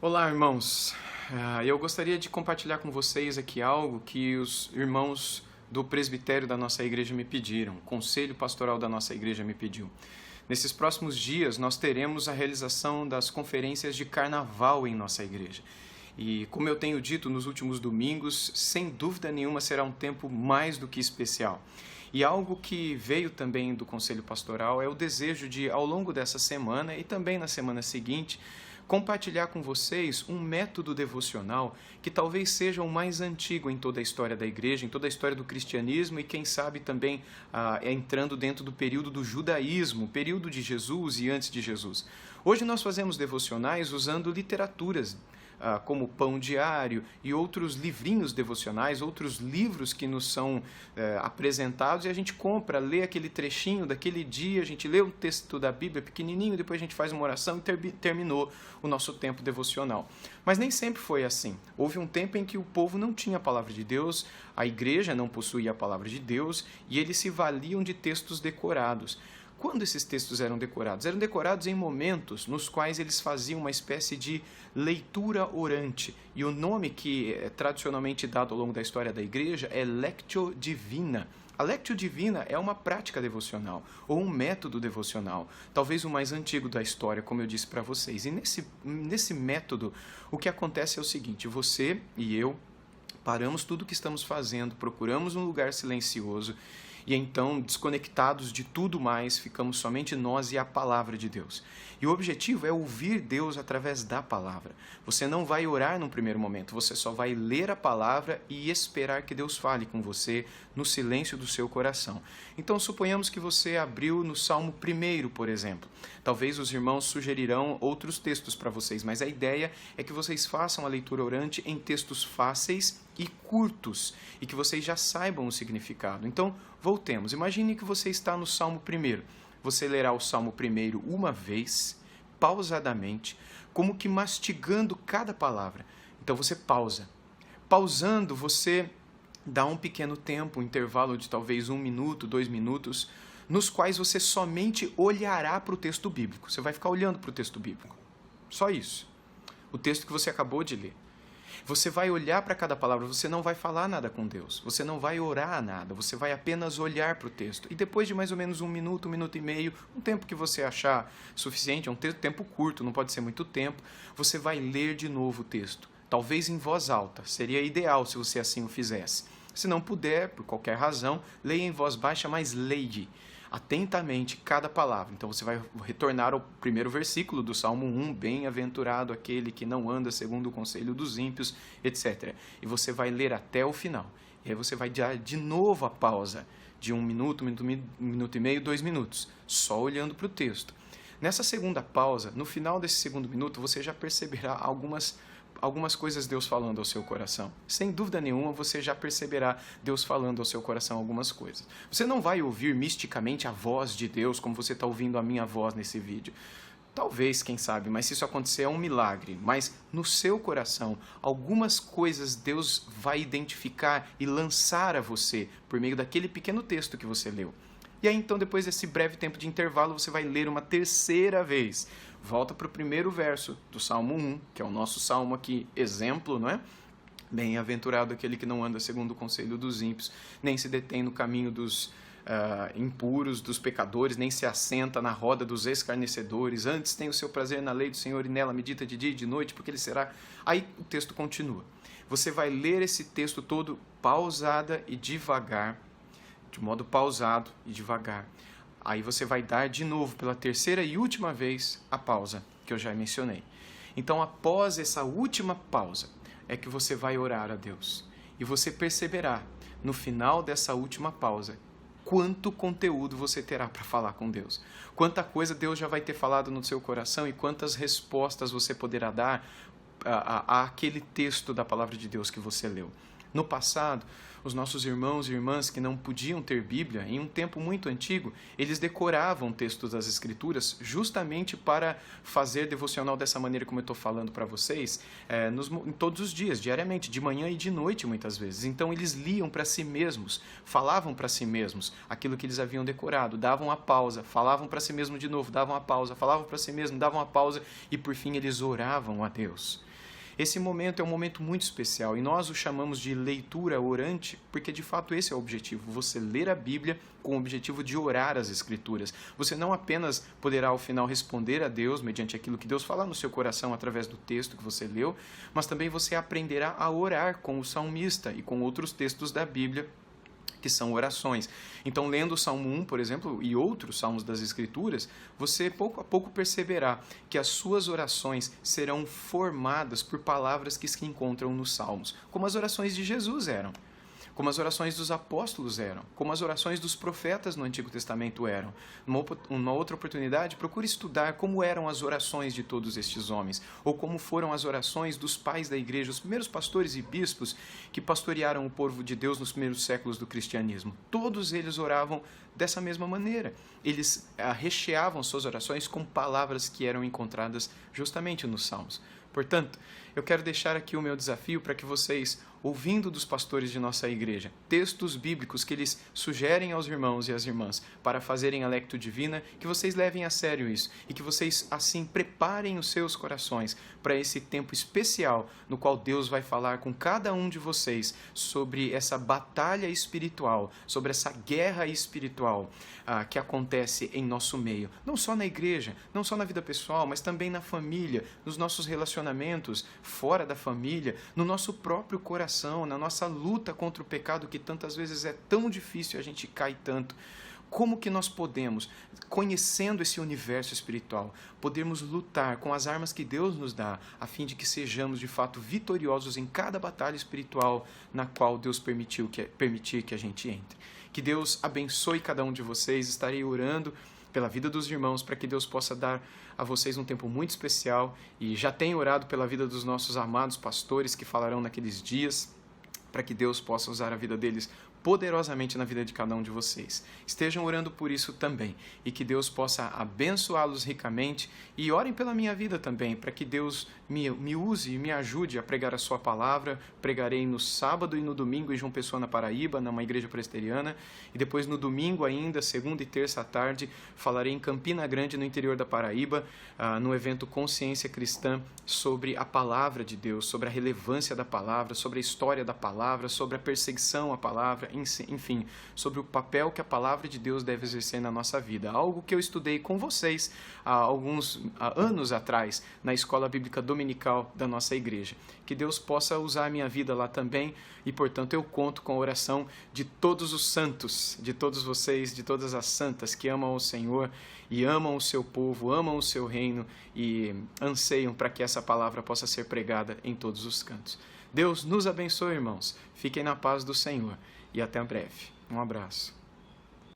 Olá, irmãos. Eu gostaria de compartilhar com vocês aqui algo que os irmãos do presbitério da nossa igreja me pediram, o conselho pastoral da nossa igreja me pediu. Nesses próximos dias, nós teremos a realização das conferências de carnaval em nossa igreja. E, como eu tenho dito nos últimos domingos, sem dúvida nenhuma será um tempo mais do que especial. E algo que veio também do conselho pastoral é o desejo de, ao longo dessa semana e também na semana seguinte, compartilhar com vocês um método devocional que talvez seja o mais antigo em toda a história da igreja, em toda a história do cristianismo e quem sabe também entrando dentro do período do judaísmo, período de Jesus e antes de Jesus. Hoje nós fazemos devocionais usando literaturas como Pão Diário e outros livrinhos devocionais, outros livros que nos são apresentados e a gente compra, lê aquele trechinho daquele dia, a gente lê um texto da Bíblia pequenininho, depois a gente faz uma oração e terminou o nosso tempo devocional. Mas nem sempre foi assim. Houve um tempo em que o povo não tinha a palavra de Deus, a igreja não possuía a palavra de Deus e eles se valiam de textos decorados. Quando esses textos eram decorados? Eram decorados em momentos nos quais eles faziam uma espécie de leitura orante. E o nome que é tradicionalmente dado ao longo da história da igreja é Lectio Divina. A Lectio Divina é uma prática devocional, ou um método devocional, talvez o mais antigo da história, como eu disse para vocês. E nesse método, o que acontece é o seguinte: você e eu paramos tudo o que estamos fazendo, procuramos um lugar silencioso, e então, desconectados de tudo mais, ficamos somente nós e a palavra de Deus. E o objetivo é ouvir Deus através da palavra. Você não vai orar num primeiro momento, você só vai ler a palavra e esperar que Deus fale com você no silêncio do seu coração. Então, suponhamos que você abriu no Salmo 1, por exemplo. Talvez os irmãos sugerirão outros textos para vocês, mas a ideia é que vocês façam a leitura orante em textos fáceis e curtos, e que vocês já saibam o significado. Então, voltemos. Imagine que você está no Salmo 1. Você lerá o Salmo 1 uma vez, pausadamente, como que mastigando cada palavra. Então você pausa. Pausando, você dá um pequeno tempo, um intervalo de talvez 1 minuto, 2 minutos, nos quais você somente olhará para o texto bíblico. Você vai ficar olhando para o texto bíblico. Só isso. O texto que você acabou de ler. Você vai olhar para cada palavra, você não vai falar nada com Deus, você não vai orar nada, você vai apenas olhar para o texto. E depois de mais ou menos 1 minuto, 1 minuto e meio, um tempo que você achar suficiente, é um tempo curto, não pode ser muito tempo, você vai ler de novo o texto. Talvez em voz alta, seria ideal se você assim o fizesse. Se não puder, por qualquer razão, leia em voz baixa, mas leia atentamente cada palavra. Então você vai retornar ao primeiro versículo do Salmo 1, bem-aventurado aquele que não anda segundo o conselho dos ímpios, etc. E você vai ler até o final. E aí você vai dar de novo a pausa de 1 minuto, 1 minuto e meio, 2 minutos, só olhando para o texto. Nessa segunda pausa, no final desse segundo minuto, você já perceberá algumas coisas Deus falando ao seu coração. Sem dúvida nenhuma, você já perceberá Deus falando ao seu coração algumas coisas. Você não vai ouvir misticamente a voz de Deus, como você está ouvindo a minha voz nesse vídeo. Talvez, quem sabe, mas se isso acontecer é um milagre. Mas no seu coração, algumas coisas Deus vai identificar e lançar a você por meio daquele pequeno texto que você leu. E aí então, depois desse breve tempo de intervalo, você vai ler uma terceira vez. Volta para o primeiro verso do Salmo 1, que é o nosso salmo aqui, exemplo, não é? Bem-aventurado aquele que não anda segundo o conselho dos ímpios, nem se detém no caminho dos impuros, dos pecadores, nem se assenta na roda dos escarnecedores, antes tem o seu prazer na lei do Senhor e nela medita de dia e de noite, porque ele será... Aí o texto continua. Você vai ler esse texto todo pausada e devagar, de modo pausado e devagar. Aí você vai dar de novo, pela terceira e última vez, a pausa que eu já mencionei. Então, após essa última pausa, é que você vai orar a Deus. E você perceberá, no final dessa última pausa, quanto conteúdo você terá para falar com Deus. Quanta coisa Deus já vai ter falado no seu coração e quantas respostas você poderá dar àquele texto da palavra de Deus que você leu. No passado, os nossos irmãos e irmãs que não podiam ter Bíblia, em um tempo muito antigo, eles decoravam textos das Escrituras justamente para fazer devocional dessa maneira como eu estou falando para vocês, em todos os dias, diariamente, de manhã e de noite muitas vezes. Então eles liam para si mesmos, falavam para si mesmos aquilo que eles haviam decorado, davam a pausa, falavam para si mesmo de novo, davam a pausa, falavam para si mesmo, davam a pausa e por fim eles oravam a Deus. Esse momento é um momento muito especial e nós o chamamos de leitura orante, porque de fato esse é o objetivo, você ler a Bíblia com o objetivo de orar as Escrituras. Você não apenas poderá ao final responder a Deus mediante aquilo que Deus fala no seu coração através do texto que você leu, mas também você aprenderá a orar com o salmista e com outros textos da Bíblia, que são orações. Então, lendo o Salmo 1, por exemplo, e outros salmos das Escrituras, você pouco a pouco perceberá que as suas orações serão formadas por palavras que se encontram nos salmos, como as orações de Jesus eram, como as orações dos apóstolos eram, como as orações dos profetas no Antigo Testamento eram. Numa outra oportunidade, procure estudar como eram as orações de todos estes homens, ou como foram as orações dos pais da igreja, os primeiros pastores e bispos que pastorearam o povo de Deus nos primeiros séculos do cristianismo. Todos eles oravam dessa mesma maneira. Eles recheavam suas orações com palavras que eram encontradas justamente nos Salmos. Portanto, eu quero deixar aqui o meu desafio para que vocês, ouvindo dos pastores de nossa igreja, textos bíblicos que eles sugerem aos irmãos e às irmãs para fazerem a lectio divina, que vocês levem a sério isso e que vocês, assim, preparem os seus corações para esse tempo especial no qual Deus vai falar com cada um de vocês sobre essa batalha espiritual, sobre essa guerra espiritual que acontece em nosso meio, não só na igreja, não só na vida pessoal, mas também na família, nos nossos relacionamentos fora da família, no nosso próprio coração, na nossa luta contra o pecado que tantas vezes é tão difícil, a gente cai tanto. Como que nós podemos, conhecendo esse universo espiritual, podermos lutar com as armas que Deus nos dá, a fim de que sejamos de fato vitoriosos em cada batalha espiritual na qual Deus permitir que a gente entre. Que Deus abençoe cada um de vocês. Estarei orando pela vida dos irmãos, para que Deus possa dar a vocês um tempo muito especial, e já tenho orado pela vida dos nossos amados pastores que falarão naqueles dias, para que Deus possa usar a vida deles poderosamente na vida de cada um de vocês. Estejam orando por isso também, e que Deus possa abençoá-los ricamente, e orem pela minha vida também, para que Deus me use e me ajude a pregar a sua palavra. Pregarei no sábado e no domingo em João Pessoa, na Paraíba, numa igreja presbiteriana, e depois no domingo ainda, segunda e terça à tarde, falarei em Campina Grande, no interior da Paraíba, no evento Consciência Cristã, sobre a palavra de Deus, sobre a relevância da palavra, sobre a história da palavra, sobre a perseguição à palavra, enfim, sobre o papel que a palavra de Deus deve exercer na nossa vida. Algo que eu estudei com vocês há alguns anos atrás, na escola bíblica dominical da nossa igreja. Que Deus possa usar a minha vida lá também, e portanto eu conto com a oração de todos os santos, de todos vocês, de todas as santas que amam o Senhor e amam o seu povo, amam o seu reino e anseiam para que essa palavra possa ser pregada em todos os cantos. Deus nos abençoe, irmãos. Fiquem na paz do Senhor e até breve. Um abraço.